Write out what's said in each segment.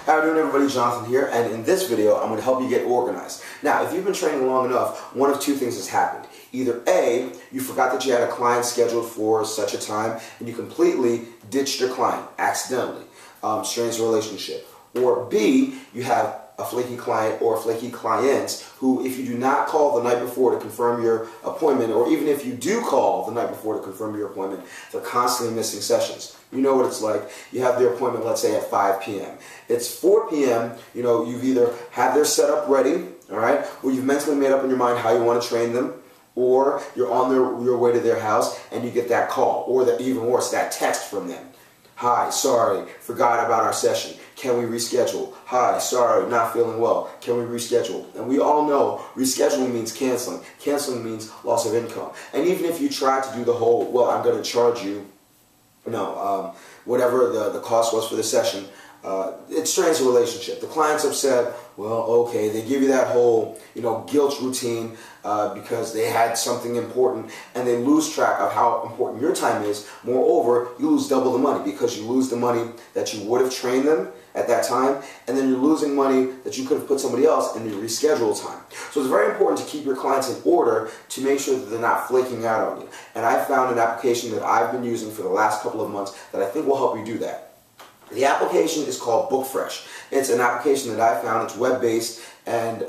How are you doing, everybody? Jonathan here, and in this video I'm going to help you get organized. Now, if you've been training long enough, one of two things has happened. Either A, you forgot that you had a client scheduled for such a time and you completely ditched your client accidentally, strains the relationship. Or B, you have a flaky client or flaky clients who, if you do not call the night before to confirm your appointment, or even if you do call the night before to confirm your appointment, they're constantly missing sessions. You know what it's like. You have their appointment, let's say, at 5 p.m. It's 4 p.m., you've either had their setup ready, all right, or you've mentally made up in your mind how you want to train them, or you're on your way to their house and you get that call, or even worse, that text from them. Hi, sorry, forgot about our session. Can we reschedule? Hi, sorry, not feeling well. Can we reschedule? And we all know rescheduling means canceling. Canceling means loss of income. And even if you try to do the whole, well, I'm going to charge you, whatever the cost was for the session, it strains the relationship. The client's upset. Well, okay, they give you that whole, guilt routine because they had something important, and they lose track of how important your time is. Moreover, you lose double the money because you lose the money that you would have trained them at that time, and then you're losing money that you could have put somebody else in your reschedule time. So it's very important to keep your clients in order to make sure that they're not flaking out on you. And I found an application that I've been using for the last couple of months that I think will help you do that. The application is called BookFresh. It's an application that I found. It's web-based, and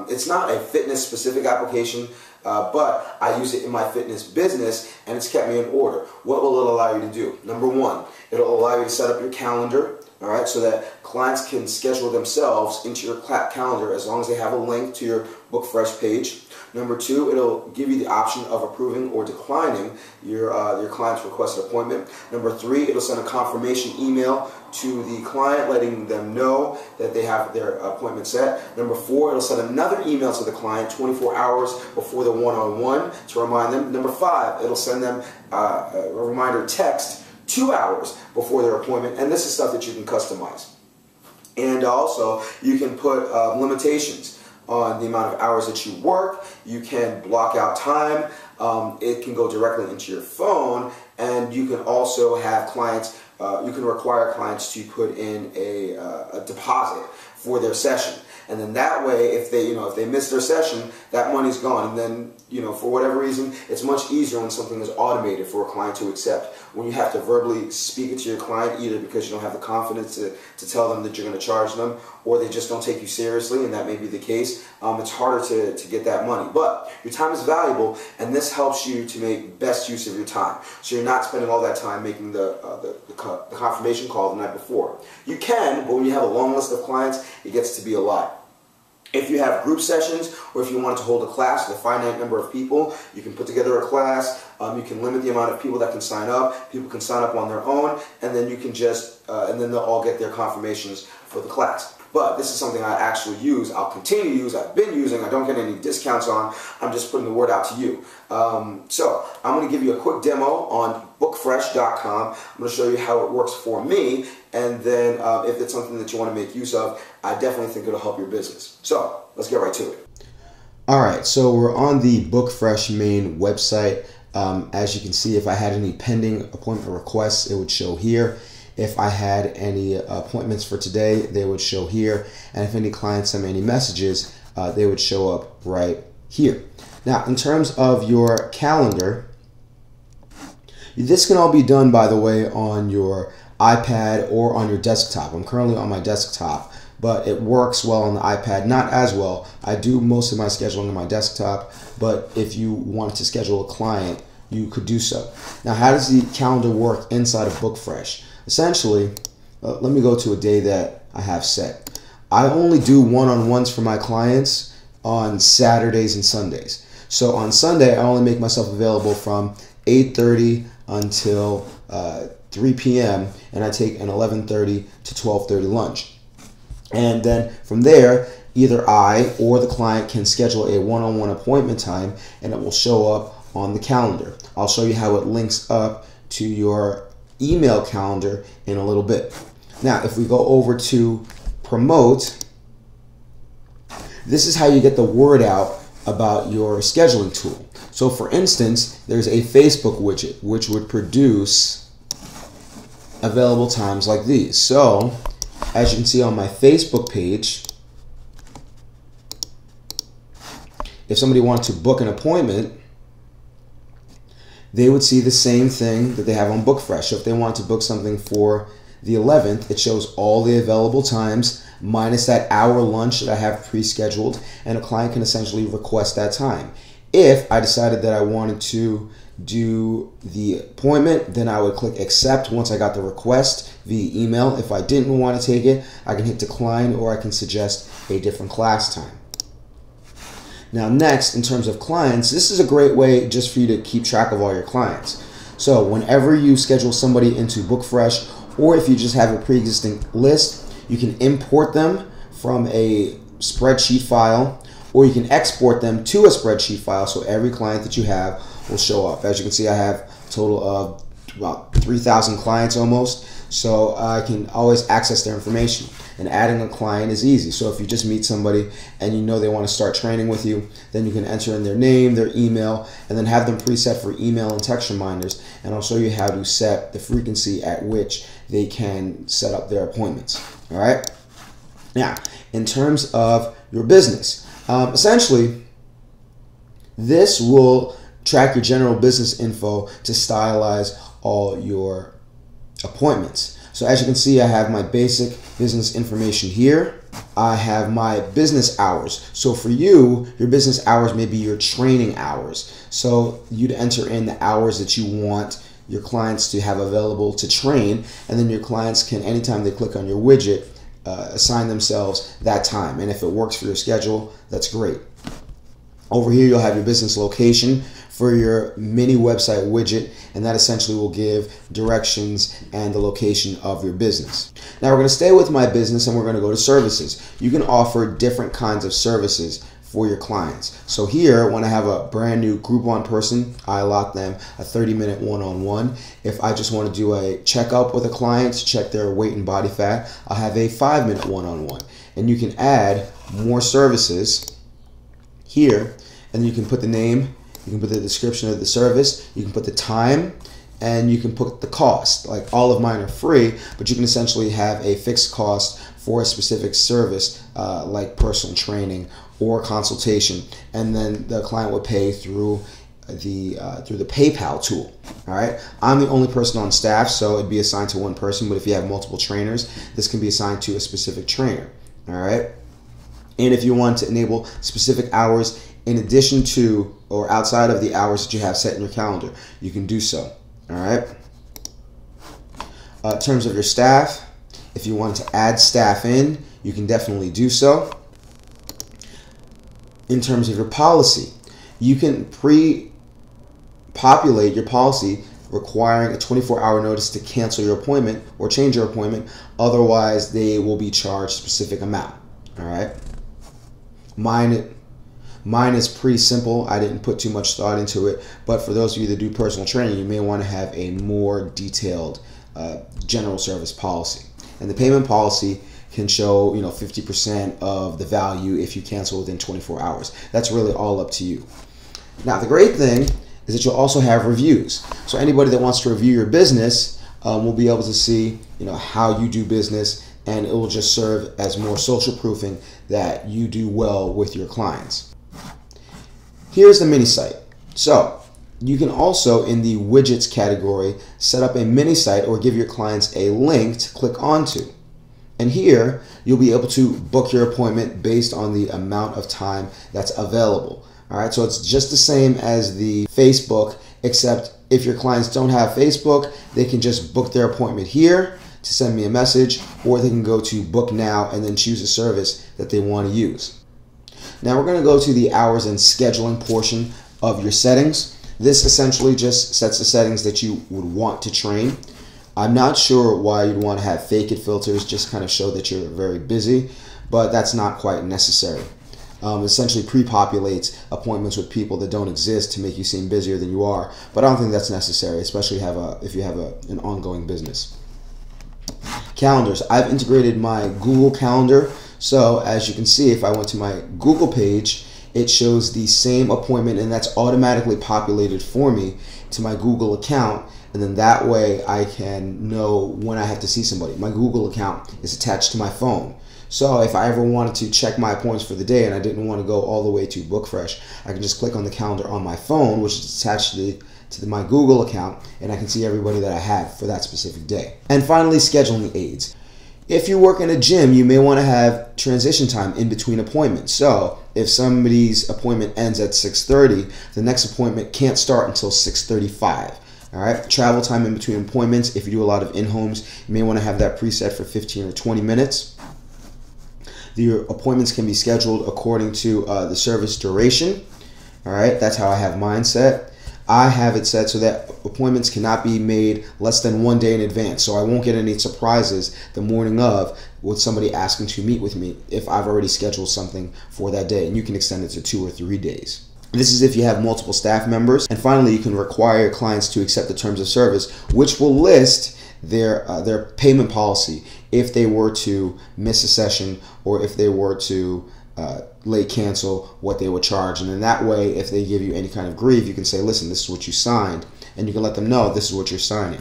it's not a fitness-specific application, but I use it in my fitness business, and it's kept me in order. What will it allow you to do? Number one, it'll allow you to set up your calendar, all right, so that clients can schedule themselves into your calendar as long as they have a link to your BookFresh page. Number two, it'll give you the option of approving or declining your client's requested appointment. Number three, it'll send a confirmation email to the client letting them know that they have their appointment set. Number four, it'll send another email to the client 24 hours before the one-on-one to remind them. Number five, it'll send them a reminder text 2 hours before their appointment, and this is stuff that you can customize. And also, you can put limitations on the amount of hours that you work. You can block out time. It can go directly into your phone, and you can also have clients, you can require clients to put in a deposit for their session. And then that way, if they miss their session, that money's gone. And then, for whatever reason, it's much easier when something is automated for a client to accept. When you have to verbally speak it to your client, either because you don't have the confidence to tell them that you're going to charge them, or they just don't take you seriously, and that may be the case, it's harder to get that money. But your time is valuable, and this helps you to make best use of your time. So you're not spending all that time making the confirmation call the night before. You can, but when you have a long list of clients, it gets to be a lot. If you have group sessions, or if you want to hold a class with a finite number of people, you can put together a class. You can limit the amount of people that can sign up. People can sign up on their own, and then you can just, and then they'll all get their confirmations for the class. But this is something I actually use. I'll continue to use. I've been using. I don't get any discounts on. I'm just putting the word out to you. So I'm going to give you a quick demo on BookFresh.com. I'm going to show you how it works for me, and then if it's something that you want to make use of, I definitely think it'll help your business. So let's get right to it. All right, so we're on the BookFresh main website. As you can see, if I had any pending appointment requests, it would show here. If I had any appointments for today, they would show here. And if any clients send me any messages, they would show up right here. Now, in terms of your calendar, this can all be done, by the way, on your iPad or on your desktop. I'm currently on my desktop, but it works well on the iPad, not as well. I do most of my scheduling on my desktop, but if you wanted to schedule a client, you could do so. Now, how does the calendar work inside of BookFresh? Essentially, let me go to a day that I have set. I only do one-on-ones for my clients on Saturdays and Sundays. So on Sunday, I only make myself available from 8:30 until 3 p.m. and I take an 11:30 to 12:30 lunch. And then from there, either I or the client can schedule a one-on-one appointment time, and it will show up on the calendar. I'll show you how it links up to your email calendar in a little bit. Now, if we go over to promote, this is how you get the word out about your scheduling tool. So for instance, there's a Facebook widget which would produce available times like these. So As you can see on my Facebook page, if somebody wanted to book an appointment, they would see the same thing that they have on BookFresh. So if they want to book something for the 11th, it shows all the available times minus that hour lunch that I have pre-scheduled, and a client can essentially request that time. If I decided that I wanted to do the appointment, then I would click accept once I got the request via email. If I didn't want to take it, I can hit decline, or I can suggest a different class time. Now next, in terms of clients, this is a great way just for you to keep track of all your clients. So whenever you schedule somebody into BookFresh, or if you just have a pre-existing list, you can import them from a spreadsheet file, or you can export them to a spreadsheet file, so every client that you have will show up. As you can see, I have a total of about 3,000 clients almost, so I can always access their information. And adding a client is easy. So if you just meet somebody and you know they want to start training with you, then you can enter in their name, their email, and then have them preset for email and text reminders. And I'll show you how to set the frequency at which they can set up their appointments. All right. Now, in terms of your business, essentially, this will track your general business info to stylize all your appointments. So as you can see, I have my basic business information here. I have my business hours. So for you, your business hours may be your training hours. So you'd enter in the hours that you want your clients to have available to train, and then your clients can, anytime they click on your widget, assign themselves that time. And if it works for your schedule, that's great. Over here, you'll have your business location for your mini website widget, and that essentially will give directions and the location of your business. Now we're going to stay with my business, and we're going to go to services. You can offer different kinds of services for your clients. So here, when I have a brand new Groupon person, I allot them a 30-minute one-on-one. If I just want to do a checkup with a client to check their weight and body fat, I'll have a 5-minute one-on-one. And you can add more services here, and you can put the name, you can put the description of the service, you can put the time, and you can put the cost. Like, all of mine are free, but you can essentially have a fixed cost for a specific service, like personal training or consultation, and then the client would pay through the PayPal tool. All right, I'm the only person on staff, so it'd be assigned to one person, but if you have multiple trainers, this can be assigned to a specific trainer. All right, and if you want to enable specific hours in addition to or outside of the hours that you have set in your calendar, you can do so. All right. In terms of your staff, if you want to add staff in, you can definitely do so. In terms of your policy, you can pre-populate your policy requiring a 24-hour notice to cancel your appointment or change your appointment. Otherwise, they will be charged a specific amount. All right. Mine is pretty simple. I didn't put too much thought into it, but for those of you that do personal training, you may want to have a more detailed general service policy. And the payment policy can show, 50% of the value if you cancel within 24 hours. That's really all up to you. Now, the great thing is that you'll also have reviews. So anybody that wants to review your business will be able to see, how you do business, and it will just serve as more social proofing that you do well with your clients. Here's the mini site. So you can also, in the widgets category, set up a mini site or give your clients a link to click onto. And here you'll be able to book your appointment based on the amount of time that's available. All right, so it's just the same as the Facebook, except if your clients don't have Facebook, they can just book their appointment here to send me a message, or they can go to book now and then choose a service that they want to use. Now we're going to go to the hours and scheduling portion of your settings. This essentially just sets the settings that you would want to train. I'm not sure why you'd want to have fake it filters, just kind of show that you're very busy, but that's not quite necessary. Essentially pre-populates appointments with people that don't exist to make you seem busier than you are, but I don't think that's necessary, especially if you have an ongoing business. Calendars. I've integrated my Google Calendar. So as you can see, if I went to my Google page, it shows the same appointment, and that's automatically populated for me to my Google account and then that way I can know when I have to see somebody. My Google account is attached to my phone. So if I ever wanted to check my appointments for the day and I didn't want to go all the way to BookFresh, I can just click on the calendar on my phone, which is attached to my Google account, and I can see everybody that I have for that specific day. And finally, scheduling aids. If you work in a gym, you may want to have transition time in between appointments. So if somebody's appointment ends at 6:30, the next appointment can't start until 6:35. All right, travel time in between appointments. If you do a lot of in-homes, you may want to have that preset for 15 or 20 minutes. Your appointments can be scheduled according to the service duration. All right, that's how I have mine set. I have it set so that appointments cannot be made less than 1 day in advance. So I won't get any surprises the morning of with somebody asking to meet with me if I've already scheduled something for that day. And you can extend it to 2 or 3 days. This is if you have multiple staff members. And finally, you can require clients to accept the terms of service, which will list their payment policy if they were to miss a session or if they were to late cancel, what they would charge. And in that way, if they give you any kind of grief, you can say, listen, this is what you signed, and you can let them know this is what you're signing.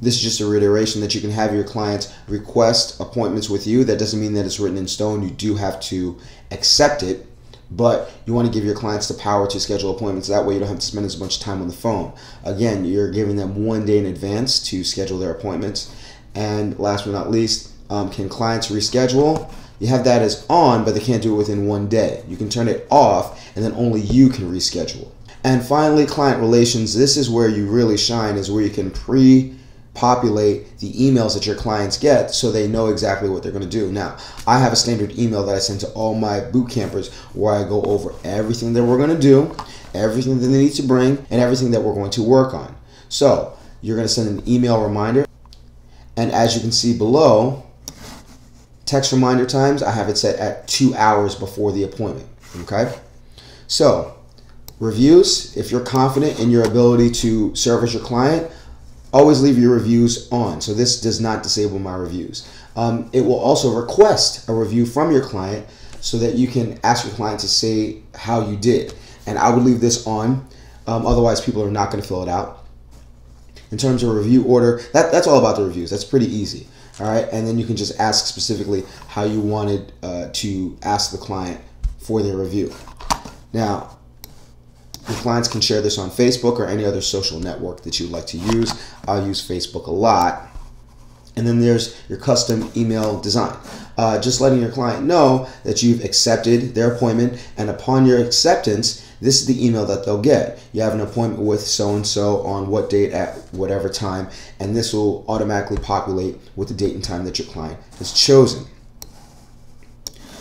This is just a reiteration that you can have your clients request appointments with you. That doesn't mean that it's written in stone. You do have to accept it, but you want to give your clients the power to schedule appointments. That way you don't have to spend as much time on the phone. Again, you're giving them 1 day in advance to schedule their appointments. And last but not least, can clients reschedule? You have that as on, but they can't do it within 1 day. You can turn it off, and then only you can reschedule. And finally, client relations. This is where you really shine, is where you can pre-populate the emails that your clients get so they know exactly what they're going to do. Now, I have a standard email that I send to all my boot campers where I go over everything that we're going to do, everything that they need to bring, and everything that we're going to work on. So you're going to send an email reminder. And as you can see below, text reminder times, I have it set at 2 hours before the appointment, okay? So, reviews, if you're confident in your ability to service your client, always leave your reviews on. So this does not disable my reviews. It will also request a review from your client so that you can ask your client to say how you did. And I would leave this on, otherwise people are not gonna fill it out. In terms of review order, that's all about the reviews. That's pretty easy. All right, and then you can just ask specifically how you wanted to ask the client for their review. Now, your clients can share this on Facebook or any other social network that you'd like to use. I'll use Facebook a lot. And then there's your custom email design. Just letting your client know that you've accepted their appointment, and upon your acceptance, this is the email that they'll get. You have an appointment with so-and-so on what date at whatever time, and this will automatically populate with the date and time that your client has chosen.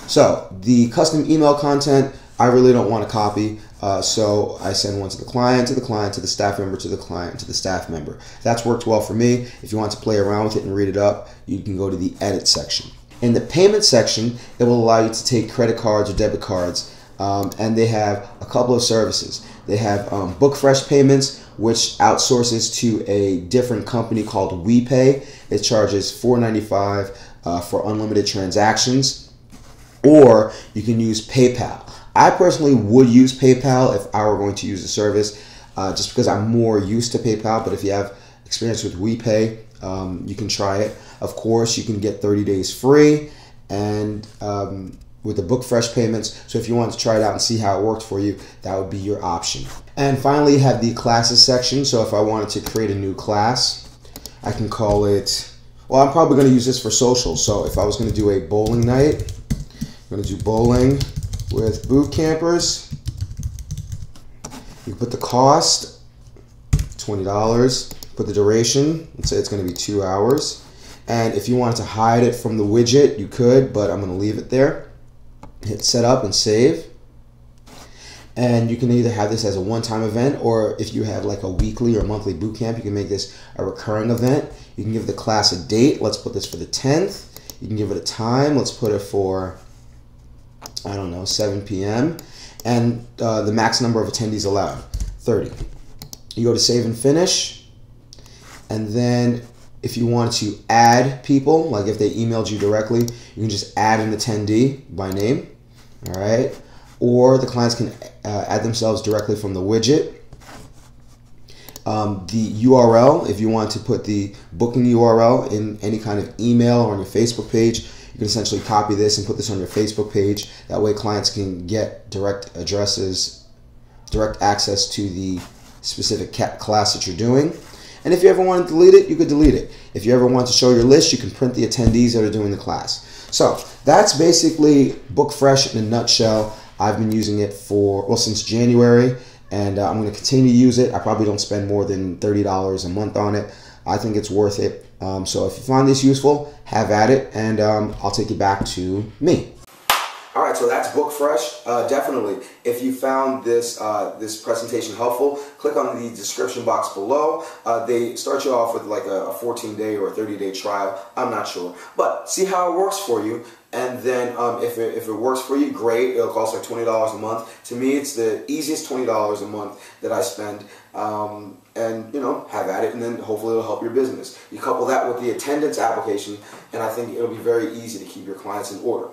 So the custom email content, I really don't want to copy, so I send one to the client, to the staff member, to the client, to the staff member. That's worked well for me. If you want to play around with it and read it up, you can go to the edit section. In the payment section, it will allow you to take credit cards or debit cards, and they have a couple of services. They have BookFresh payments, which outsources to a different company called WePay. It charges $4.95 for unlimited transactions, or you can use PayPal. I personally would use PayPal if I were going to use the service, just because I'm more used to PayPal. But if you have experience with WePay, you can try it. Of course, you can get 30 days free, and with the BookFresh payments. So if you want to try it out and see how it worked for you, that would be your option. And finally, you have the classes section. So if I wanted to create a new class, I can call it, well, I'm probably going to use this for social. So if I was going to do a bowling night, I'm going to do bowling with boot campers. You put the cost, $20. Put the duration, let's say it's going to be 2 hours. And if you wanted to hide it from the widget, you could, but I'm going to leave it there. Hit set up and save. And you can either have this as a one-time event, or if you have like a weekly or monthly boot camp, you can make this a recurring event. You can give the class a date. Let's put this for the 10th. You can give it a time. Let's put it for, I don't know, 7 p.m. And the max number of attendees allowed, 30. You go to save and finish. And then if you want to add people, like if they emailed you directly, you can just add an attendee by name, all right? Or the clients can add themselves directly from the widget. the URL, if you want to put the booking URL in any kind of email or on your Facebook page, you can essentially copy this and put this on your Facebook page. That way clients can get direct addresses, direct access to the specific class that you're doing. And if you ever want to delete it, you could delete it. If you ever want to show your list, you can print the attendees that are doing the class. So that's basically BookFresh in a nutshell. I've been using it for, well, since January, and I'm going to continue to use it. I probably don't spend more than $30 a month on it. I think it's worth it. So if you find this useful, have at it, and I'll take it back to me. All right, so that's BookFresh. Definitely, if you found this this presentation helpful, click on the description box below. They start you off with like a 14-day or a 30-day trial. I'm not sure, but see how it works for you. And then if it works for you, great. It'll cost like $20 a month. To me, it's the easiest $20 a month that I spend. And you know, have at it, and then hopefully it'll help your business. You couple that with the attendance application, and I think it'll be very easy to keep your clients in order.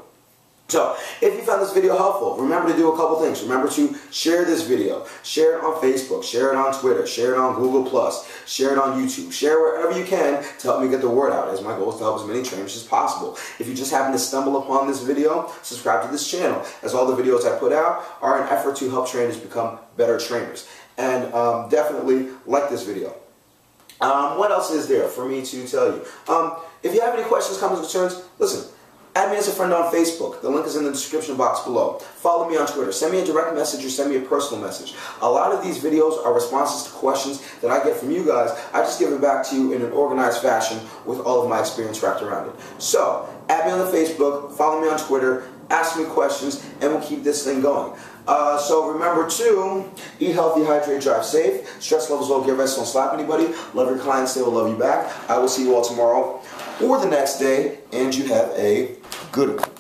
So, if you found this video helpful, remember to do a couple things. Remember to share this video. Share it on Facebook. Share it on Twitter. Share it on Google+. Share it on YouTube. Share wherever you can to help me get the word out, as my goal is to help as many trainers as possible. If you just happen to stumble upon this video, subscribe to this channel, as all the videos I put out are an effort to help trainers become better trainers. And definitely like this video. What else is there for me to tell you? If you have any questions, comments, concerns, listen. Add me as a friend on Facebook. The link is in the description box below. Follow me on Twitter. Send me a direct message or send me a personal message. A lot of these videos are responses to questions that I get from you guys. I just give it back to you in an organized fashion with all of my experience wrapped around it. So, add me on the Facebook, follow me on Twitter, ask me questions, and we'll keep this thing going. So remember to eat healthy, hydrate, drive safe. Stress levels low, get rest, don't slap anybody. Love your clients, they will love you back. I will see you all tomorrow or the next day, and you have a good one.